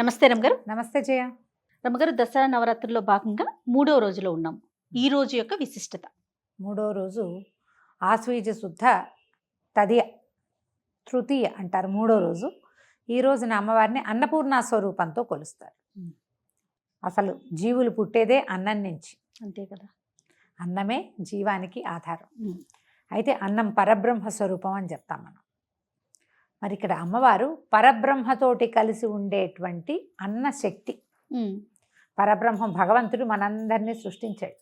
నమస్తే రమగారు. నమస్తే జయ. రమగారు, దసరా నవరాత్రుల్లో భాగంగా 3వ రోజులో ఉన్నాం. ఈ రోజు యొక్క విశిష్టత? మూడో రోజు ఆశ్వీజ శుద్ధ తదియ, తృతీయ అంటారు మూడో రోజు. ఈ రోజున అమ్మవారిని అన్నపూర్ణ స్వరూపంతో కొలుస్తారు. అసలు జీవులు పుట్టేదే అన్నం నుంచి, అంతే కదా. అన్నమే జీవానికి ఆధారం. అయితే అన్నం పరబ్రహ్మ స్వరూపం అని చెప్తాం మనం. మరి ఇక్కడ అమ్మవారు పరబ్రహ్మతోటి కలిసి ఉండేటువంటి అన్న శక్తి. పరబ్రహ్మ భగవంతుడు మనందరినీ సృష్టించాడు.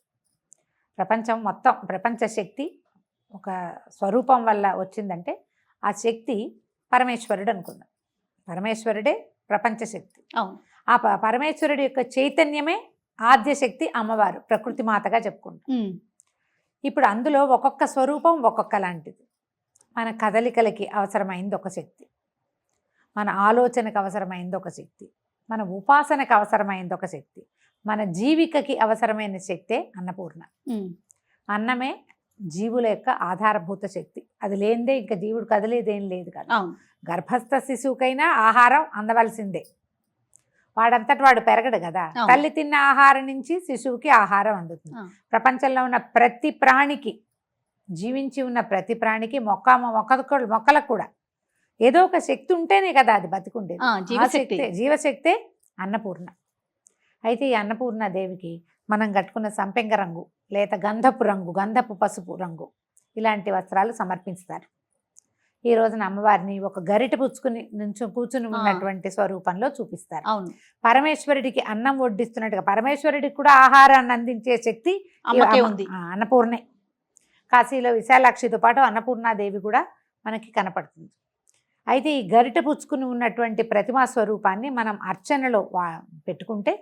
ప్రపంచం మొత్తం, ప్రపంచ శక్తి ఒక స్వరూపం వల్ల వచ్చిందంటే ఆ శక్తి పరమేశ్వరుడు అనుకుందాం. పరమేశ్వరుడే ప్రపంచ శక్తి. ఆ పరమేశ్వరుడి యొక్క చైతన్యమే ఆద్యశక్తి అమ్మవారు, ప్రకృతి మాతగా చెప్పుకుంటాం. ఇప్పుడు అందులో ఒక్కొక్క స్వరూపం ఒక్కొక్క లాంటిది. మన కదలికలకి అవసరమైంది ఒక శక్తి, మన ఆలోచనకు అవసరమైంది ఒక శక్తి, మన ఉపాసనకు అవసరమైంది ఒక శక్తి, మన జీవికకి అవసరమైన శక్తే అన్నపూర్ణ. అన్నమే జీవుల యొక్క ఆధారభూత శక్తి. అది లేనిదే ఇంకా జీవుడు కదిలేదేం లేదు కదా. గర్భస్థ శిశువుకైనా ఆహారం అందవలసిందే, వాడంతటి వాడు పెరగడు కదా. తల్లి తిన్న ఆహారం నుంచి శిశువుకి ఆహారం అందుతుంది. ప్రపంచంలో ఉన్న ప్రతి ప్రాణికి, జీవించి ఉన్న ప్రతి ప్రాణికి, మొక్కలకు కూడా ఏదో ఒక శక్తి ఉంటేనే కదా అది బతికుండేది. జీవశక్తే అన్నపూర్ణ. అయితే ఈ అన్నపూర్ణ దేవికి మనం కట్టుకున్న సంపెంగ రంగు, లేక గంధపు రంగు, గంధపు పసుపు రంగు ఇలాంటి వస్త్రాలు సమర్పిస్తారు. ఈ రోజున అమ్మవారిని ఒక గరిట పుచ్చుకుని కూర్చుని ఉన్నటువంటి స్వరూపంలో చూపిస్తారు. పరమేశ్వరుడికి అన్నం వడ్డిస్తున్నట్టుగా పరమేశ్వరుడికి కూడా ఆహారాన్ని అందించే శక్తి ఉంది, అన్నపూర్ణే. కాశీలో విశాలాక్షితో పాటు అన్నపూర్ణాదేవి కూడా మనకి కనపడుతుంది. అయితే ఈ గరిట పుచ్చుకుని ఉన్నటువంటి ప్రతిమా స్వరూపాన్ని మనం అర్చనలో పెట్టుకుంటే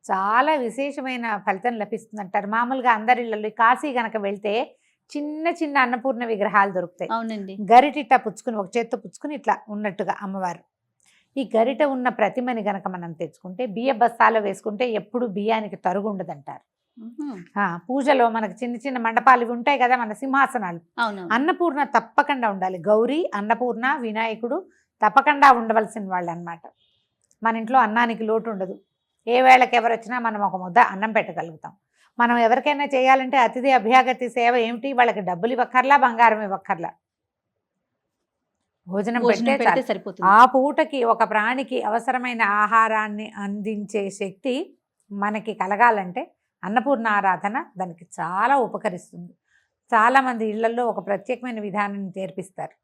చాలా విశేషమైన ఫలితం లభిస్తుందంటారు. మామూలుగా అందరిళ్ళలో కాశీ గనక వెళ్తే చిన్న చిన్న అన్నపూర్ణ విగ్రహాలు దొరుకుతాయి. అవునండి. గరిట పుచ్చుకుని, ఒక చేత్తో పుచ్చుకుని ఇట్లా ఉన్నట్టుగా అమ్మవారు. ఈ గరిట ఉన్న ప్రతిమని గనక మనం తెచ్చుకుంటే బియ్య బస్తాలో వేసుకుంటే ఎప్పుడు బియ్యానికి తరుగు ఉండదంటారు. పూజలో మనకు చిన్న చిన్న మండపాలు ఇవి ఉంటాయి కదా, మన సింహాసనాలు. అన్నపూర్ణ తప్పకుండా ఉండాలి. గౌరీ, అన్నపూర్ణ, వినాయకుడు తప్పకుండా ఉండవలసిన వాళ్ళు అన్నమాట. మన ఇంట్లో అన్నానికి లోటు ఉండదు. ఏ వేళకి ఎవరు వచ్చినా మనం ఒక ముద్ద అన్నం పెట్టగలుగుతాం. మనం ఎవరికైనా చేయాలంటే అతిథి అభ్యాగతి సేవ ఏమిటి, వాళ్ళకి డబ్బులు ఇవ్వక్కర్లా, బంగారం ఇవ్వక్కర్లా, భోజనం పెడితే సరిపోతుంది. ఆ పూటకి ఒక ప్రాణికి అవసరమైన ఆహారాన్ని అందించే శక్తి మనకి కలగాలంటే అన్నపూర్ణ ఆరాధన దానికి చాలా ఉపకరిస్తుంది. చాలామంది ఇళ్లలో ఒక ప్రత్యేకమైన విధానాన్ని నేర్పిస్తారు.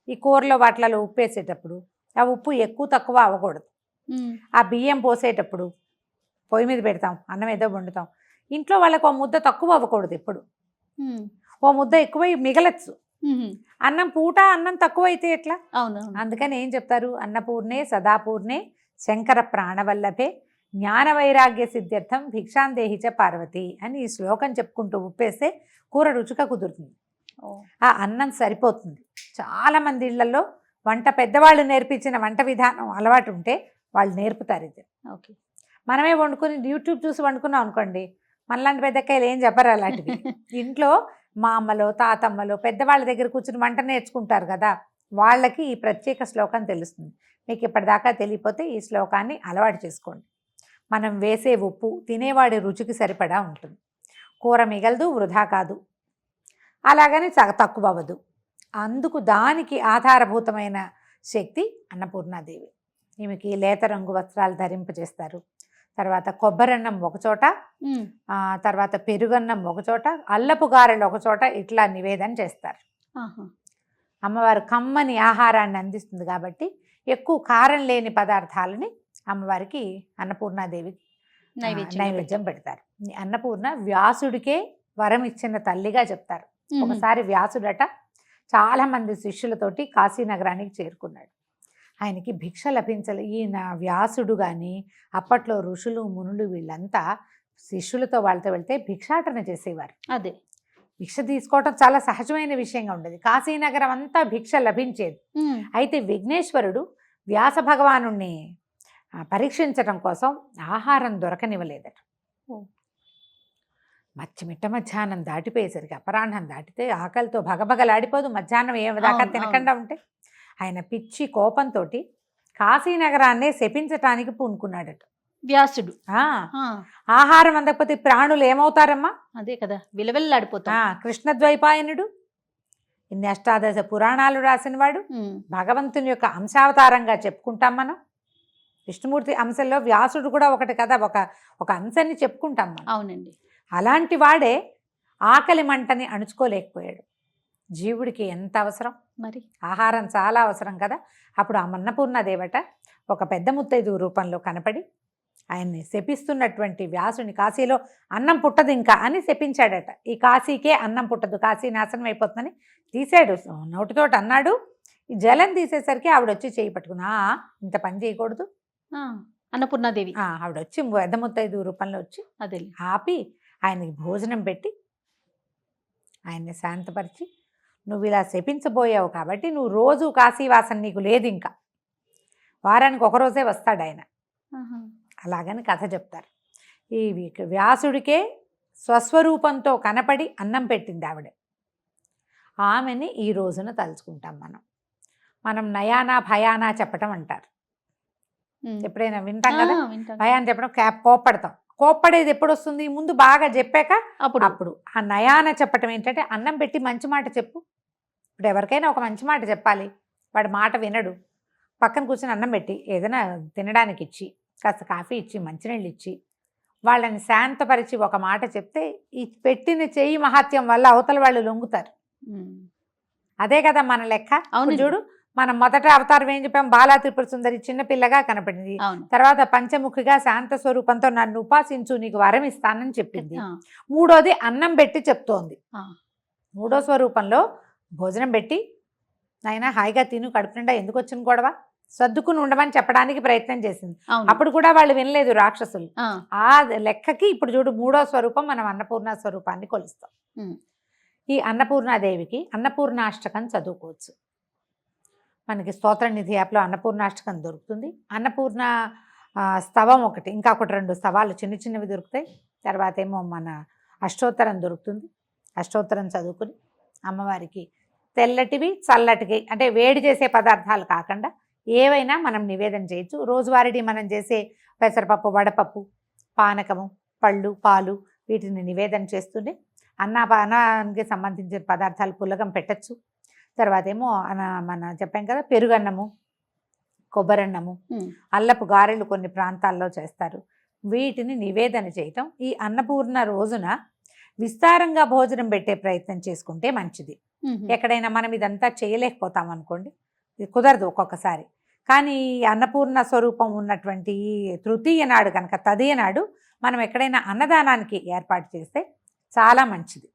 ఈ కూరలో వాటిలలో ఉప్పు వేసేటప్పుడు ఆ ఉప్పు ఎక్కువ తక్కువ అవ్వకూడదు. ఆ బియ్యం పోసేటప్పుడు పొయ్యి మీద పెడతాం, అన్నం ఏదో వండుతాం, ఇంట్లో వాళ్ళకు ఓ ముద్ద తక్కువ అవ్వకూడదు. ఎప్పుడు ఓ ముద్ద ఎక్కువ మిగలచ్చు. అన్నం పూట అన్నం తక్కువ అయితే ఎట్లా? అందుకని ఏం చెప్తారు, అన్నపూర్ణే సదాపూర్ణే శంకర ప్రాణవల్లభే జ్ఞాన వైరాగ్య సిద్ధ్యర్థం భిక్షాందేహిచ పార్వతి అని ఈ శ్లోకం చెప్పుకుంటూ ఉప్పేస్తే కూర రుచిగా కుదురుతుంది. ఆ అన్నం సరిపోతుంది. చాలామంది ఇళ్లలో వంట పెద్దవాళ్ళు నేర్పించిన వంట విధానం అలవాటు ఉంటే వాళ్ళు నేర్పుతారు ఇది. మనమే వండుకొని యూట్యూబ్ చూసి వండుకున్నాం అనుకోండి, మనలాంటి పెద్దకాయలు ఏం చెప్పరు అలాంటివి. ఇంట్లో మా అమ్మలో, తాతమ్మలో పెద్దవాళ్ళ దగ్గర కూర్చుని వంట నేర్చుకుంటారు కదా, వాళ్ళకి ఈ ప్రత్యేక శ్లోకం తెలుస్తుంది. మీకు ఇప్పటిదాకా తెలియపోతే ఈ శ్లోకాన్ని అలవాటు చేసుకోండి. మనం వేసే ఉప్పు తినేవాడి రుచికి సరిపడా ఉంటుంది. కూర మిగలదు, వృధా కాదు, అలాగని తక్కువ అవ్వదు. అందుకు దానికి ఆధారభూతమైన శక్తి అన్నపూర్ణాదేవి. ఈమెకి లేత రంగు వస్త్రాలు ధరింపజేస్తారు. తర్వాత కొబ్బరన్నం ఒకచోట, తర్వాత పెరుగన్నం ఒకచోట, అల్లపు గారెలు ఒకచోట ఇట్లా నివేదన చేస్తారు. అమ్మవారు కమ్మని ఆహారాన్ని అందిస్తుంది కాబట్టి ఎక్కువ కారం లేని పదార్థాలని అమ్మవారికి అన్నపూర్ణాదేవికి నైవేద్యం పెడతారు. అన్నపూర్ణ వ్యాసుడికే వరం ఇచ్చిన తల్లిగా చెప్తారు. ఒకసారి వ్యాసుడట చాలా మంది శిష్యులతోటి కాశీనగరానికి చేరుకున్నాడు. ఆయనకి భిక్ష లభించలే. ఈయన వ్యాసుడు కానీ అప్పట్లో ఋషులు మునులు వీళ్ళంతా శిష్యులతో వాళ్ళతో వెళ్తే భిక్షాటన చేసేవారు. అదే భిక్ష తీసుకోవటం చాలా సహజమైన విషయంగా ఉండేది. కాశీనగరం అంతా భిక్ష లభించేది. అయితే విఘ్నేశ్వరుడు వ్యాస భగవాను పరీక్షించడం కోసం ఆహారం దొరకనివ్వలేదట. మిట్ట మధ్యాహ్నం దాటిపోయేసరికి, అపరాహ్నం దాటితే ఆకలితో భగభగలాడిపోదు మధ్యాహ్నం ఏదాకా తినకుండా ఉంటే. ఆయన పిచ్చి కోపంతో కాశీనగరాన్నే శపించటానికి పూనుకున్నాడట. వ్యాసుడు. ఆ, ఆహారం అందకపోతే ప్రాణులు ఏమవుతారమ్మా? అదే కదా, విలవెల్లాడిపోతా. కృష్ణద్వైపాయనుడు ఇన్ని అష్టాదశ పురాణాలు రాసినవాడు, భగవంతుని యొక్క అంశావతారంగా చెప్పుకుంటాం మనం. విష్ణుమూర్తి అంశంలో వ్యాసుడు కూడా ఒకటి కదా, ఒక అంశాన్ని చెప్పుకుంటాం మనం. అవునండి. అలాంటి వాడే ఆకలి మంటని అణుచుకోలేకపోయాడు. జీవుడికి ఎంత అవసరం మరి, ఆహారం చాలా అవసరం కదా. అప్పుడు ఆ అన్నపూర్ణ దేవత ఒక పెద్ద ముత్తైదు రూపంలో కనపడి ఆయన్ని శపిస్తున్నటువంటి వ్యాసుని కాశీలో అన్నం పుట్టదు ఇంకా అని శపించాడట. ఈ కాశీకే అన్నం పుట్టదు, కాశీ నాశనం అయిపోతుందని తీసాడు, నోటితోటి అన్నాడు. ఈ జలం తీసేసరికి ఆవిడొచ్చి చేయి పట్టుకున్నా, ఇంత పని చేయకూడదు. అన్నపూర్ణాదేవి ఆవిడొచ్చి పెద్ద ముత్తైదు రూపంలో వచ్చి అదే ఆపి ఆయనకి భోజనం పెట్టి ఆయన్ని శాంతపరిచి, నువ్వు ఇలా శపించబోయావు కాబట్టి నువ్వు రోజు కాశీవాసం నీకు లేదు, ఇంకా వారానికి ఒకరోజే వస్తాడు ఆయన. అలాగని కథ చెప్తారు. ఈ వ్యాసుడికే స్వస్వరూపంతో కనపడి అన్నం పెట్టింది ఆవిడ. ఆమెని ఈ రోజున తలుచుకుంటాం మనం నయానా భయానా చెప్పటం అంటారు. ఎప్పుడైనా వింటాం కదా, భయాన్ని చెప్పడం, కోప్పడతాం. కోప్పడేది ఎప్పుడు వస్తుంది? ముందు బాగా చెప్పాక అప్పుడు ఆ నయాన చెప్పటం ఏంటంటే, అన్నం పెట్టి మంచి మాట చెప్పు. ఇప్పుడు ఎవరికైనా ఒక మంచి మాట చెప్పాలి, వాడి మాట వినడు. పక్కన కూర్చొని అన్నం పెట్టి ఏదైనా తినడానికి ఇచ్చి, కాస్త కాఫీ ఇచ్చి, మంచినీళ్ళు ఇచ్చి, వాళ్ళని శాంతపరిచి ఒక మాట చెప్తే ఈ పెట్టిన చెయ్యి మహాత్యం వల్ల అవతల వాళ్ళు లొంగుతారు. అదే కదా మన లెక్క. అవును చూడు, మనం మొదట అవతారం ఏం చెప్పాం? బాలా త్రిపుర సుందరి చిన్నపిల్లగా కనపడింది. తర్వాత పంచముఖిగా శాంత స్వరూపంతో నన్ను ఉపాసించు, నీకు వరం ఇస్తానని చెప్పింది. మూడోది అన్నం పెట్టి చెప్తోంది. మూడో స్వరూపంలో భోజనం పెట్టి, నాయనా హాయిగా తిను, కడుపు నిండా ఎందుకు వచ్చిన గొడవ, సర్దుకుని ఉండమని చెప్పడానికి ప్రయత్నం చేసింది. అప్పుడు కూడా వాళ్ళు వినలేదు రాక్షసులు. ఆ లెక్కకి ఇప్పుడు చూడు, మూడో స్వరూపం మనం అన్నపూర్ణ స్వరూపాన్ని కొలుస్తాం. ఈ అన్నపూర్ణాదేవికి అన్నపూర్ణాష్టకం చదువుకోవచ్చు. మనకి స్తోత్ర నిధి యాప్లో అన్నపూర్ణాష్టకం దొరుకుతుంది. అన్నపూర్ణ స్తవం ఒకటి, ఇంకా ఒకటి 2 స్తవాలు చిన్న చిన్నవి దొరుకుతాయి. తర్వాత ఏమో మన అష్టోత్తరం దొరుకుతుంది. అష్టోత్తరం చదువుకుని అమ్మవారికి తెల్లటివి చల్లటివి, అంటే వేడి చేసే పదార్థాలు కాకుండా ఏవైనా మనం నివేదన చేయొచ్చు. రోజువారీ మనం చేసే పెసరపప్పు, వడపప్పు, పానకము, పళ్ళు, పాలు వీటిని నివేదన చేస్తుంటే అన్నానికి సంబంధించిన పదార్థాలు పులగం పెట్టచ్చు. తర్వాత ఏమో మన చెప్పాం కదా, పెరుగన్నము, కొబ్బరన్నము, అల్లపు గారెలు కొన్ని ప్రాంతాల్లో చేస్తారు. వీటిని నివేదన చేయటం ఈ అన్నపూర్ణ రోజున విస్తారంగా భోజనం పెట్టే ప్రయత్నం చేసుకుంటే మంచిది. ఎక్కడైనా మనం ఇదంతా చేయలేకపోతాం అనుకోండి, ఇది కుదరదు ఒక్కొక్కసారి. కానీ అన్నపూర్ణ స్వరూపం ఉన్నటువంటి తృతీయ నాడు కనుక, తదియ నాడు మనం ఎక్కడైనా అన్నదానానికి ఏర్పాటు చేస్తే చాలా మంచిది.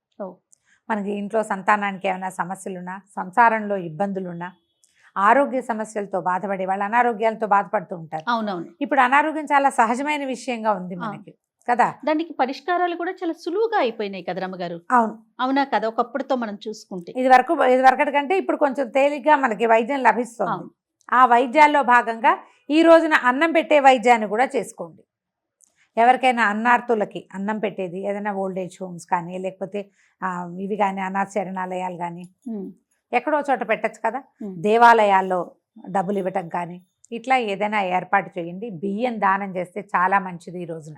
మనకి ఇంట్లో సంతానానికి ఏమైనా సమస్యలున్నా, సంసారంలో ఇబ్బందులున్నా, ఆరోగ్య సమస్యలతో బాధపడే వాళ్ళు అనారోగ్యాలతో బాధపడుతూ ఉంటారు. అవునవును. ఇప్పుడు అనారోగ్యం చాలా సహజమైన విషయంగా ఉంది మనకి కదా. దానికి పరిష్కారాలు కూడా చాలా సులువుగా అయిపోయినాయి కదా రమ్మగారు. అవును, అవునా కదా. ఒకప్పుడుతో మనం చూసుకుంటే ఇది వరకటి కంటే ఇప్పుడు కొంచెం తేలిగ్గా మనకి వైద్యం లభిస్తుంది. ఆ వైద్యాల్లో భాగంగా ఈ రోజున అన్నం పెట్టే వైద్యాన్ని కూడా చేసుకోండి. ఎవరికైనా అన్నార్థులకి అన్నం పెట్టేది, ఏదైనా ఓల్డేజ్ హోమ్స్ కానీ, లేకపోతే ఇవి కానీ అనాథ శరణాలయాలు కానీ ఎక్కడో చోట పెట్టచ్చు కదా. దేవాలయాల్లో డబ్బులు ఇవ్వటం కానీ ఇట్లా ఏదైనా ఏర్పాటు చేయండి. బియ్యం దానం చేస్తే చాలా మంచిది ఈ రోజున.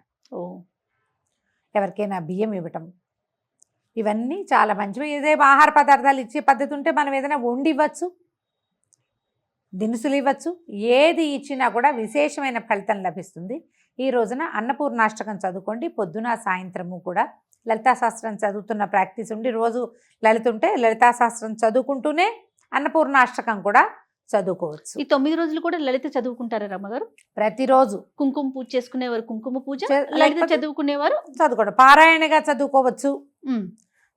ఎవరికైనా బియ్యం ఇవ్వటం, ఇవన్నీ చాలా మంచివి. ఏదే ఆహార పదార్థాలు ఇచ్చే పద్ధతి ఉంటే మనం ఏదైనా వండి ఇవ్వచ్చు, దినుసులు ఇవ్వచ్చు. ఏది ఇచ్చినా కూడా విశేషమైన ఫలితం లభిస్తుంది. ఈ రోజున అన్నపూర్ణాష్టకం చదువుకోండి. పొద్దున సాయంత్రము కూడా లలితా శాస్త్రం చదువుతున్న ప్రాక్టీస్ ఉండి రోజు లలిత ఉంటే లలితా శాస్త్రం చదువుకుంటూనే అన్నపూర్ణాష్టకం కూడా చదువుకోవచ్చు. ఈ 9 రోజులు కూడా లలిత చదువుకుంటారా రమ్మగారు? ప్రతిరోజు కుంకుమ పూజ చేసుకునేవారు కుంకుమ పూజ, లలిత చదువుకునేవారు చదువుకోవడం, పారాయణగా చదువుకోవచ్చు.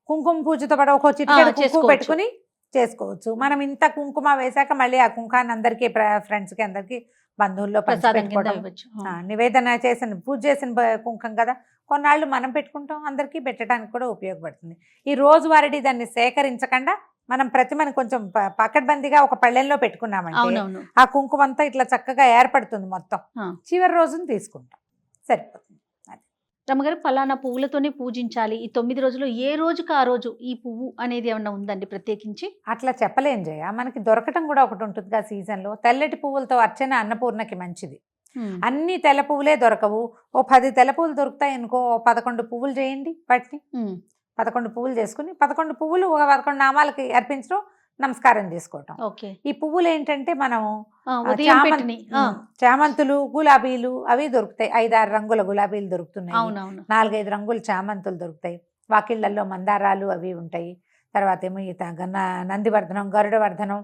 కుంకుమ పూజతో పాటు ఒక చిటికెడు పెట్టుకుని చేసుకోవచ్చు. మనం ఇంత కుంకుమ వేశాక మళ్ళీ ఆ కుంకాన్ని అందరికీ ఫ్రెండ్స్కి అందరికీ బంధువుల్లో నివేదన చేసిన పూజ చేసిన కుంకం కదా, కొన్నాళ్ళు మనం పెట్టుకుంటాం, అందరికీ పెట్టడానికి కూడా ఉపయోగపడుతుంది. ఈ రోజువారీ దాన్ని సేకరించకుండా మనం ప్రతిమని కొంచెం పకడ్బందీగా ఒక పళ్ళెంలో పెట్టుకున్నామంటే ఆ కుంకుమ అంతా ఇట్లా చక్కగా ఏర్పడుతుంది మొత్తం. చివరి రోజున తీసుకుంటాం, సరిపోతుంది. రమ్మగారు పలానా పువ్వులతోనే పూజించాలి, ఈ 9 రోజులు ఏ రోజుకి ఆ రోజు ఈ పువ్వు అనేది ఏమన్నా ఉందండి ప్రత్యేకించి? అట్లా చెప్పలేం జయ. మనకి దొరకటం కూడా ఒకటి ఉంటుందిగా సీజన్లో. తెల్లటి పువ్వులతో అర్చన అన్నపూర్ణకి మంచిది. అన్ని తెల్ల పువ్వులే దొరకవు. ఓ 10 తెల్ల పువ్వులు దొరుకుతాయి అనుకో, 11 పువ్వులు చేయండి వాటిని. 11 పువ్వులు చేసుకుని 11 పువ్వులు ఒక 11 నామాలకి అర్పించడం, నమస్కారం చేసుకోవటం. ఓకే. ఈ పువ్వులు ఏంటంటే మనం ఉదయం పెట్టినవి. చామంతులు, గులాబీలు అవి దొరుకుతాయి. 5-6 రంగుల గులాబీలు దొరుకుతున్నాయి, అవునవును. 4-5 రంగుల చామంతులు దొరుకుతాయి. వాకిళ్లలో మందారాలు అవి ఉంటాయి. తర్వాత ఏమో ఈ నందివర్ధనం, గరుడవర్ధనం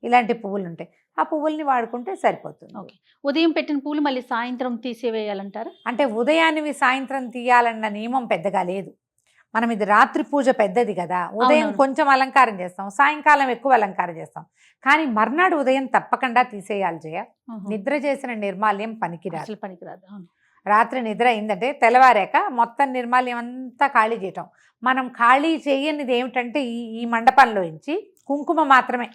ఇలాంటి పువ్వులు ఉంటాయి. ఆ పువ్వుల్ని వాడుకుంటే సరిపోతుంది. ఓకే. ఉదయం పెట్టిన పూలు మళ్ళీ సాయంత్రం తీసేవేయాలంటారా? అంటే ఉదయాన్నివి సాయంత్రం తీయాలన్న నియమం పెద్దగా లేదు. మనం ఇది రాత్రి పూజ పెద్దది కదా, ఉదయం అవునవును. కొంచెం అలంకారం చేస్తాం, సాయంకాలం ఎక్కువ అలంకారం చేస్తాం. కానీ మర్నాడు ఉదయం తప్పకుండా తీసేయాలి జయ. నిద్ర చేసిన నిర్మాల్యం పనికిరాదు. అసలు పనికిరాదు. అవును. రాత్రి నిద్ర అయిందంటే తెల్లవారాక మొత్తం నిర్మాల్యం అంతా ఖాళీ చేయటం. మనం ఖాళీ చేయనిది ఏమిటంటే ఈ మండపంలో నుంచి కుంకుమ మాత్రమే.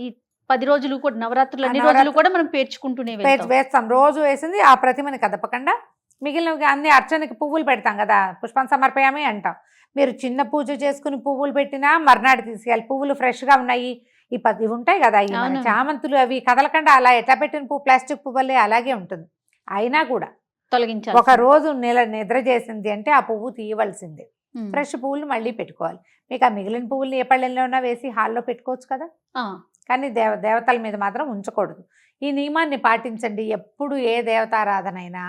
ఈ 10 రోజులు కూడా నవరాత్రులు అన్ని రోజులు కూడా మనం పేర్చుకుంటూనే వెళ్తాం. వేస్తాం. రోజు వేసింది ఆ ప్రతిమని కదపకుండా మిగిలినవి అన్ని అర్చనకి పువ్వులు పెడతాం కదా, పుష్పం సమర్పయామి అంటాం. మీరు చిన్న పూజ చేసుకుని పువ్వులు పెట్టినా మర్నాడు తీసేయాలి. పువ్వులు ఫ్రెష్గా ఉన్నాయి. ఇవి ఉంటాయి కదా, ఈ మన చామంతులు అవి కదలకుండా అలా ఎట్లా పెట్టిన పువ్వు ప్లాస్టిక్ పువ్వులే అలాగే ఉంటుంది. అయినా కూడా తొలగించాలి. ఒక రోజు నిద్ర చేసింది అంటే ఆ పువ్వు తీయవలసిందే. ఫ్రెష్ పువ్వులు మళ్ళీ పెట్టుకోవాలి. మీకు ఆ మిగిలిన పువ్వులు ఏ పళ్ళెల్లో ఉన్నా వేసి హాల్లో పెట్టుకోవచ్చు కదా, కానీ దేవతల మీద మాత్రం ఉంచకూడదు. ఈ నియమాన్ని పాటించండి. ఎప్పుడు ఏ దేవతారాధన అయినా,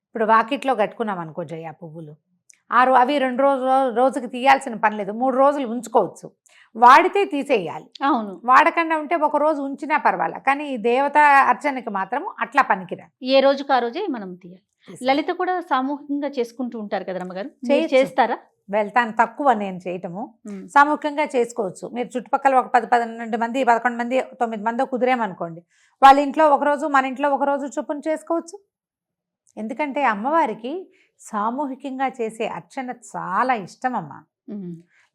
ఇప్పుడు వాకిట్లో కట్టుకున్నాం అనుకో జయ పువ్వులు, అవి 2 రోజుకి తీయాల్సిన పని లేదు. 3 రోజులు ఉంచుకోవచ్చు. వాడితే తీసేయాలి. అవును. వాడకుండా ఉంటే ఒక రోజు ఉంచినా పర్వాలేదు. కానీ ఈ దేవత అర్చనకి మాత్రం అట్లా పనికిరాదు. ఏ రోజుకి ఆ రోజే మనం తీయాలి. లలిత కూడా సామూహికంగా చేసుకుంటూ ఉంటారు కదా రమ్మగారు, చేస్తారా? వెళ్తాను, తక్కువ నేను చేయటము. సామూహికంగా చేసుకోవచ్చు. మీరు చుట్టుపక్కల ఒక 10-12 మంది, 11 మంది, 9 మంది కుదిరేమనుకోండి, వాళ్ళ ఇంట్లో ఒకరోజు, మన ఇంట్లో ఒకరోజు చొప్పున చేసుకోవచ్చు. ఎందుకంటే అమ్మవారికి సామూహికంగా చేసే అర్చన చాలా ఇష్టం అమ్మ.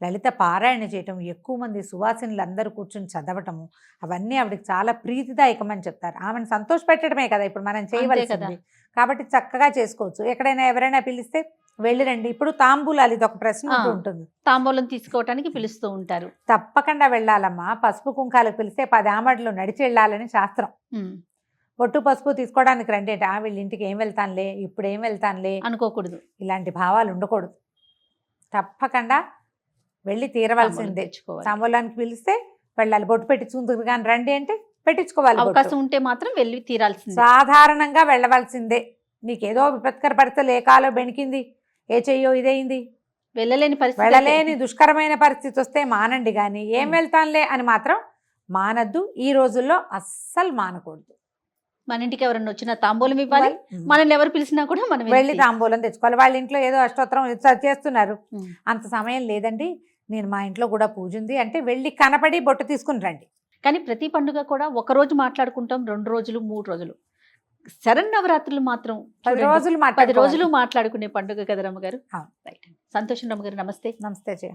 లలిత పారాయణ చేయటం, ఎక్కువ మంది సువాసినులు అందరూ కూర్చొని చదవటము, అవన్నీ ఆవిడకి చాలా ప్రీతిదాయకమని చెప్తారు. ఆమెను సంతోషపెట్టడమే కదా ఇప్పుడు మనం చేయవలసింది. కాబట్టి చక్కగా చేసుకోవచ్చు. ఎక్కడైనా ఎవరైనా పిలిస్తే వెళ్ళి రండి. ఇప్పుడు తాంబూలాలు, ఇది ఒక ప్రశ్న ఉంటుంది. తాంబూలం తీసుకోవటానికి పిలుస్తూ ఉంటారు. తప్పకుండా వెళ్ళాలమ్మా. పసుపు కుంకాలకు పిలిస్తే 10 ఆమడలు నడిచి వెళ్ళాలని శాస్త్రం. బొట్టు పసుపు తీసుకోవడానికి రండి అంటే వీళ్ళ ఇంటికి ఏం వెళ్తానులే, ఇప్పుడు ఏం వెళ్తానులే అనుకోకూడదు. ఇలాంటి భావాలు ఉండకూడదు. తప్పకుండా వెళ్ళి తీరవలసిందే. తాంబూలానికి పిలిస్తే వెళ్ళాలి. బొట్టు పెట్టించుకుంటుంది కానీ రండి అంటే పెట్టించుకోవాలి. అవకాశం ఉంటే మాత్రం వెళ్ళి తీరాల్సిందే. సాధారణంగా వెళ్ళవలసిందే. నీకేదో విపత్కర పరిస్థితులు, ఏ కాలో బెణికింది, ఏ చెయ్యో ఇదైంది, వెళ్ళలేని దుష్కరమైన పరిస్థితి వస్తే మానండి. కానీ ఏం వెళ్తానులే అని మాత్రం మానద్దు. ఈ రోజుల్లో అస్సలు మానకూడదు. మన ఇంటికి ఎవరన్నా వచ్చినా తాంబూలం ఇవ్వాలి. మనల్ని ఎవరు పిలిచినా కూడా మనం వెళ్ళి తాంబూలం తెచ్చుకోవాలి. వాళ్ళ ఇంట్లో ఏదో అష్టోత్తరం చేస్తున్నారు, అంత సమయం లేదండి, నేను మా ఇంట్లో కూడా పూజ ఉంది అంటే వెళ్ళి కనపడి బొట్టు తీసుకుని రండి. కానీ ప్రతి పండుగ కూడా ఒక రోజు మాట్లాడుకుంటాం, 2 రోజులు 3 రోజులు. శరన్నవరాత్రులు మాత్రం 10 రోజులు మాట్లాడుకునే పండుగ కదా రమ్మగారు. సంతోషం రమ్మగారు. నమస్తే. నమస్తే జయ.